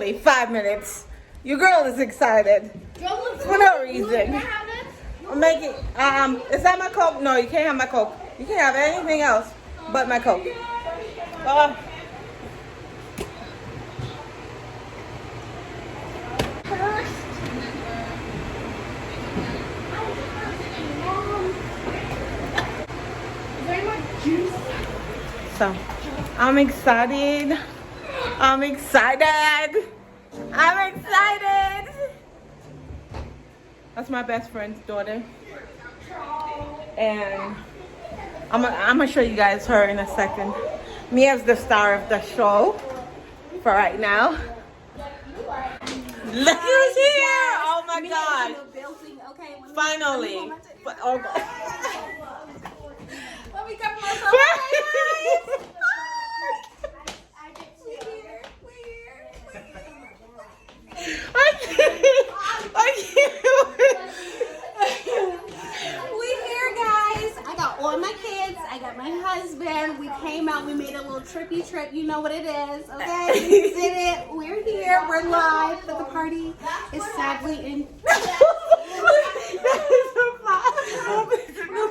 literally 5 minutes. Your girl is excited for no reason. I'm making, is that my Coke? No, you can't have my Coke. You can't have anything else but my Coke. So, I'm excited. I'm excited. I'm excited. That's my best friend's daughter. And I'm gonna show you guys her in a second. Mia's the star of the show for right now. Look who's here! Oh my god! Finally! Oh god! Let me cover myself. All my kids, I got my husband. We came out, we made a little trippy trip. You know what it is, okay? We did it. We're here, we're live, but the party is sadly in. The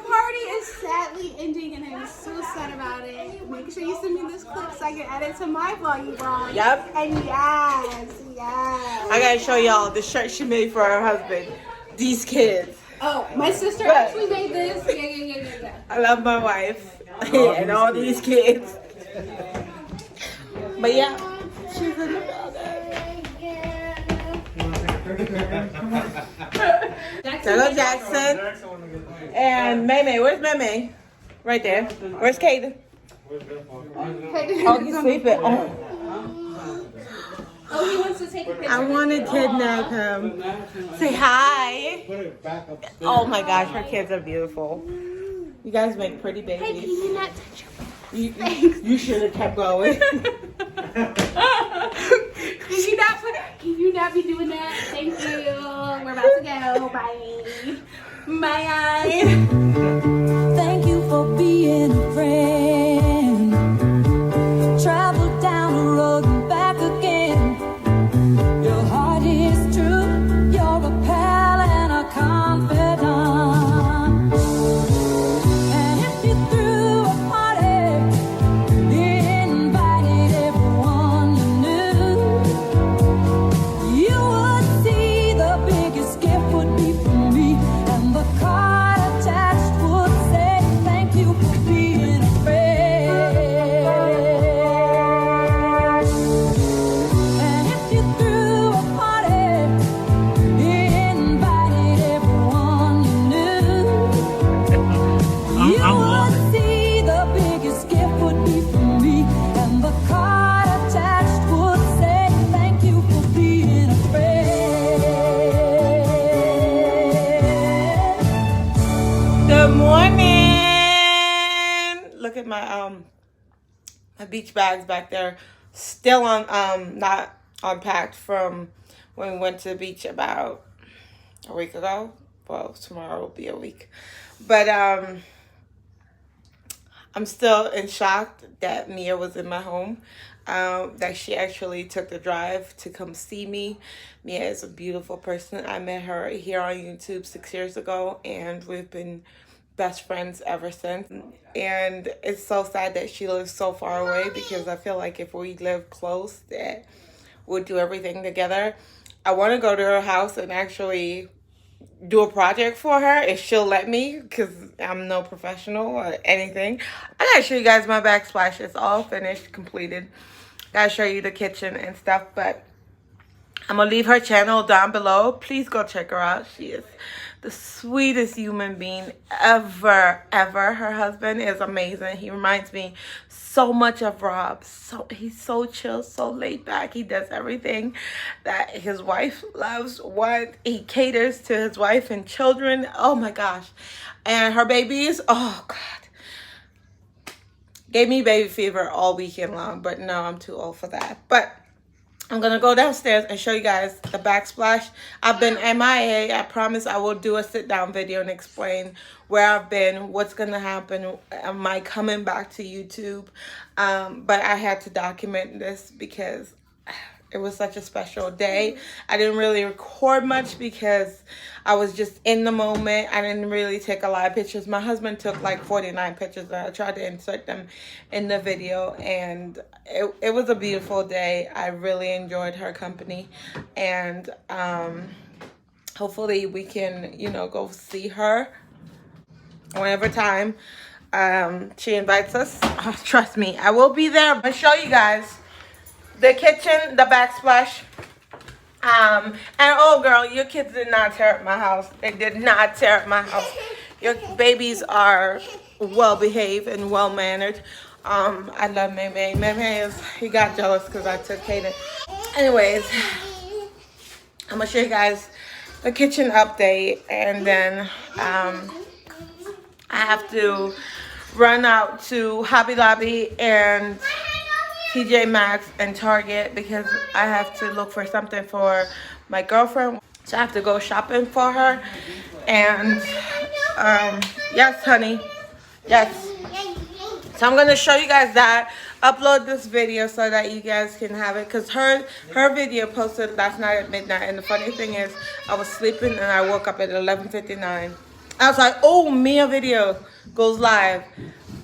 party is sadly ending, and I'm so sad about it. Make sure you send me this clip so I can add it to my vloggy vlog. Yep. And yes. I gotta show y'all the shirt she made for her husband. These kids. Oh, my sister actually made this. Yeah. I love my wife and all these kids. But yeah, she's in the building. Hello, Jackson. And May. Where's May? Right there. Where's Kaden? Oh, he's sleeping. Oh, he wants to take a picture. I want to kidnap him. Say hi. Oh my gosh, her kids are beautiful. You guys make pretty babies. Hey, can you not touch your You should have kept going. Can you not be doing that? Thank you. We're about to go. Bye. Bye. Thank you for being a friend. Travel down the road and back again. Your heart is true. You're a pal and a confidant. And if you threw a party, invited everyone you knew, you would see the biggest gift would be from me, and the card attached would say thank you for being a friend. And if you threw a party, invited everyone you knew, you would see the biggest gift would be from me, and the card attached would say thank you for being a friend. Good morning. Look at my my beach bags back there, still on not unpacked from when we went to the beach about a week ago. Well, tomorrow will be a week, but I'm still in shock that Mia was in my home. That she actually took the drive to come see me. Mia is a beautiful person. I met her here on YouTube 6 years ago, and we've been best friends ever since. And it's so sad that she lives so far away, because I feel like if we lived close, that we'd do everything together. I want to go to her house and actually do a project for her if she'll let me, because I'm no professional or anything. I gotta show you guys my backsplash. It's all finished, completed. Gotta show you the kitchen and stuff, but I'm gonna leave her channel down below. Please go check her out. She is the sweetest human being ever. Her husband is amazing. He reminds me so much of Rob. He's so chill, so laid back. He does everything that his wife loves. He caters to his wife and children. Oh my gosh. And her babies, oh God. Gave me baby fever all weekend long, but no, I'm too old for that. But I'm going to go downstairs and show you guys the backsplash. I've been MIA. I promise I will do a sit-down video and explain where I've been, what's going to happen, am I coming back to YouTube. But I had to document this because It was such a special day. I didn't really record much because I was just in the moment. I didn't really take a lot of pictures. My husband took like 49 pictures and I tried to insert them in the video, and it was a beautiful day. I really enjoyed her company, and hopefully we can, go see her whenever time she invites us. Oh, trust me, I will be there. I'm gonna show you guys the kitchen, the backsplash. And oh girl, your kids did not tear up my house. They did not tear up my house. Your babies are well behaved and well mannered. I love May. He got jealous because I took Kaden. Anyways, I'm gonna show you guys the kitchen update, and then I have to run out to Hobby Lobby and TJ Maxx and Target because I have to look for something for my girlfriend. So I have to go shopping for her. And yes, honey. Yes. So I'm gonna show you guys that. Upload this video so that you guys can have it, because her video posted last night at midnight, and the funny thing is I was sleeping and I woke up at 11:59. I was like, oh, Mia video goes live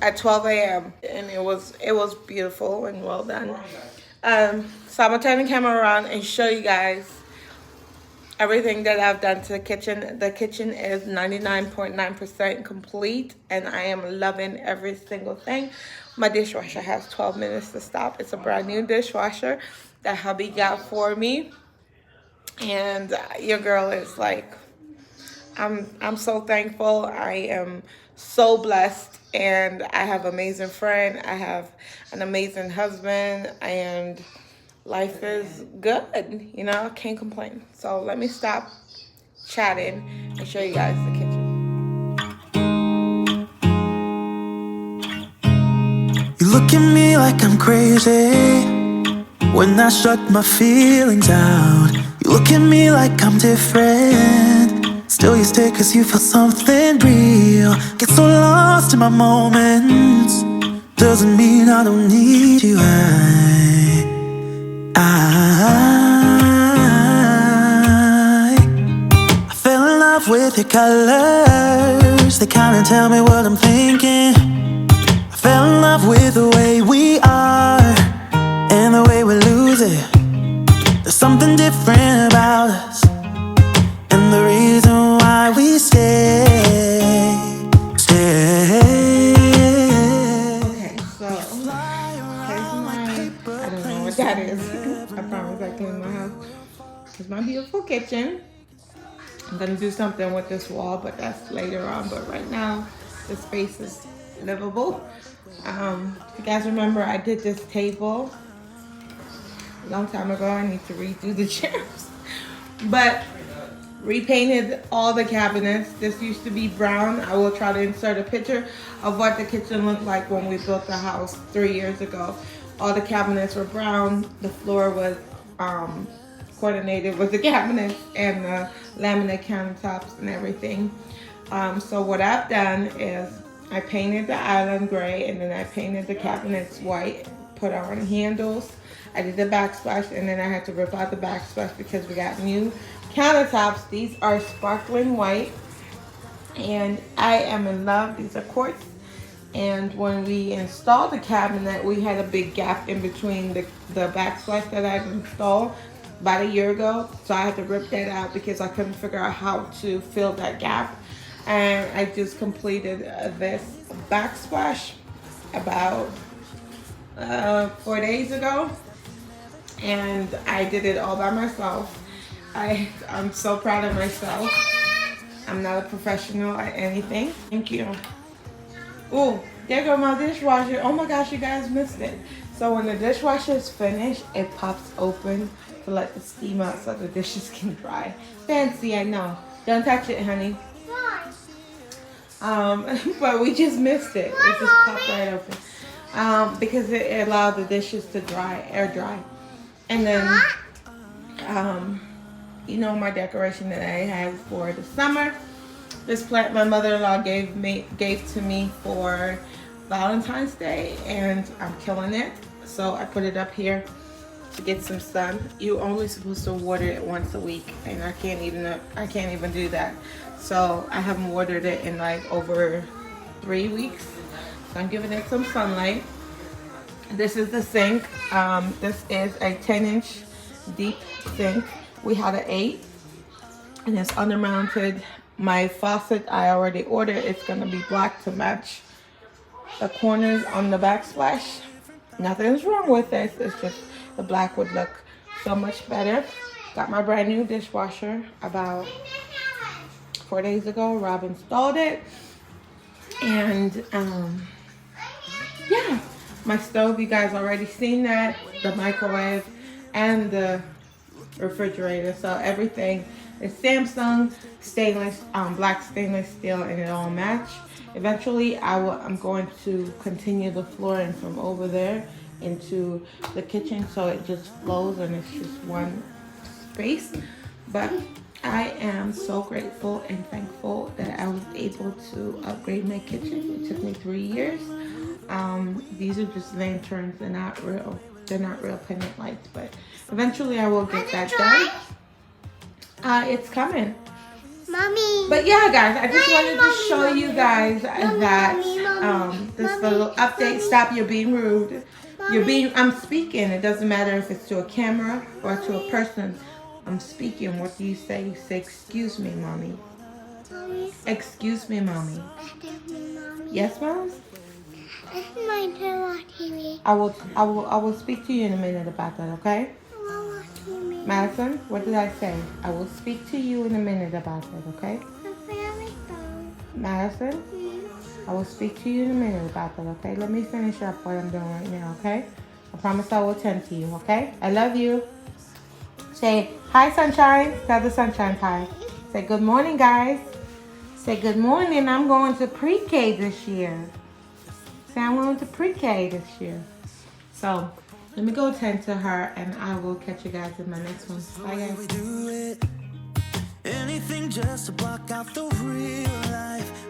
at 12 a.m. and it was beautiful and well done. So I'm gonna turn the camera around and show you guys everything that I've done to the kitchen. The kitchen is 99.9% complete, and I am loving every single thing. My dishwasher has 12 minutes to stop. It's a brand new dishwasher that hubby got for me, and your girl is like, I'm so thankful. I am so blessed, and I have an amazing friend. I have an amazing husband, and life is good. Can't complain. So let me stop chatting and show you guys the kitchen. You look at me like I'm crazy when I shut my feelings out. You look at me like I'm different, still you stay cause you feel something real. Get so lost in my moments, doesn't mean I don't need you. I fell in love with your colors, they kinda tell me what I'm thinking. I fell in love with the way we are and the way we lose it. There's something different about us, and the reason why we stay. Okay, so here's my, I don't know what that is. I promise I cleaned my house. Here's my beautiful kitchen. I'm gonna do something with this wall, but that's later on. But right now, the space is livable. If you guys remember, I did this table a long time ago. I need to redo the chairs, but repainted all the cabinets. This used to be brown. I will try to insert a picture of what the kitchen looked like when we built the house 3 years ago. All the cabinets were brown. The floor was coordinated with the cabinets and the laminate countertops and everything. So what I've done is I painted the island gray, and then I painted the cabinets white, put on handles. I did the backsplash, and then I had to rip out the backsplash because we got new countertops. These are sparkling white, and I am in love. These are quartz. And when we installed the cabinet, we had a big gap in between the backsplash that I installed about a year ago. So I had to rip that out because I couldn't figure out how to fill that gap. And I just completed this backsplash about 4 days ago, and I did it all by myself. I'm so proud of myself. I'm not a professional at anything. Thank you. Oh, there go my dishwasher. Oh my gosh, you guys missed it. So when the dishwasher is finished, it pops open to let the steam out so the dishes can dry. Fancy, I know. Don't touch it, honey. But we just missed it. It just popped right open. Because it allowed the dishes to air dry. And then, my decoration that I have for the summer. This plant my mother-in-law gave to me for Valentine's Day, and I'm killing it. So I put it up here. to get some sun. You're only supposed to water it once a week, and I can't even do that. So I haven't watered it in like over 3 weeks. So I'm giving it some sunlight. This is the sink. This is a 10-inch deep sink. We had an 8, and it's undermounted. My faucet I already ordered. It's gonna be black to match the corners on the backsplash. Nothing's wrong with this. It's just the black would look so much better. Got my brand new dishwasher about 4 days ago. Rob installed it, and yeah, my stove, you guys already seen that, the microwave and the refrigerator. So everything is Samsung stainless, black stainless steel, and it all match. Eventually I'm going to continue the flooring from over there into the kitchen, so it just flows and it's just one space. But I am so grateful and thankful that I was able to upgrade my kitchen. It took me 3 years. These are just lanterns. They're not real pendant lights, but eventually I will get that done. It's coming. Mommy. But yeah, guys, I just wanted to show you guys that this little update. Stop, you're being rude. I'm speaking. It doesn't matter if it's to a camera or to a person. I'm speaking. What do you say? You say, excuse me, mommy. Excuse me, mommy. Yes, mom? It's my turn on TV. I will speak to you in a minute about that, okay? Madison, what did I say? I will speak to you in a minute about that, okay? Madison, I will speak to you in a minute about that, okay? Let me finish up what I'm doing right now, okay? I promise I will attend to you, okay? I love you. Say, hi, sunshine. Tell the sunshine hi. Say, good morning, guys. Say, good morning. I'm going to pre-K this year. Say, I'm going to pre-K this year. So, let me go attend to her, and I will catch you guys in my next one. Bye, guys. Anything just to block out the real life.